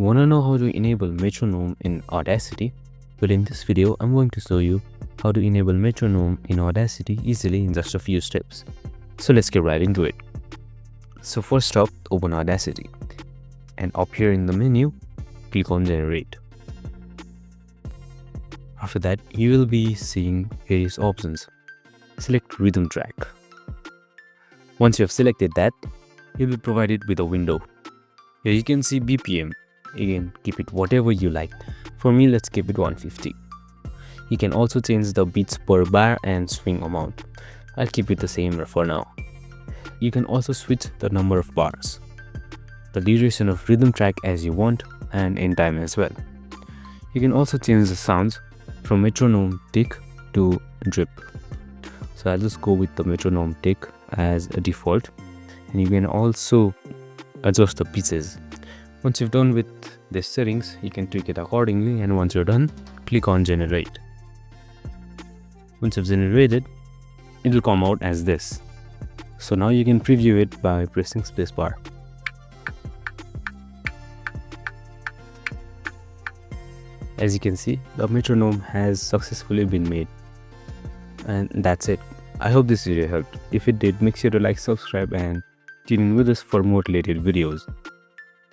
Wanna know how to enable metronome in Audacity? Well, in this video, I'm going to show you how to enable metronome in Audacity easily in just a few steps. So let's get right into it. So first up, open Audacity, and up here in the menu, click on Generate. After that, you will be seeing various options. Select Rhythm Track. Once you have selected that, you'll be provided with a window. Here you can see BPM. Again, keep it whatever you like. For me, let's keep it 150. You can also change the beats per bar and swing amount. I'll keep it the same for now. You can also switch the number of bars, the duration of rhythm track as you want, and end time as well. You can also change the sounds from metronome tick to drip. So I'll just go with the metronome tick as a default, and you can also adjust the pitches. Once you've done with the settings, you can tweak it accordingly, and once you're done, click on Generate. Once you've generated, it will come out as this. So now you can preview it by pressing spacebar. As you can see, the metronome has successfully been made. And that's it. I hope this video helped. If it did, make sure to like, subscribe, and tune in with us for more related videos.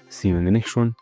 See you in the next one.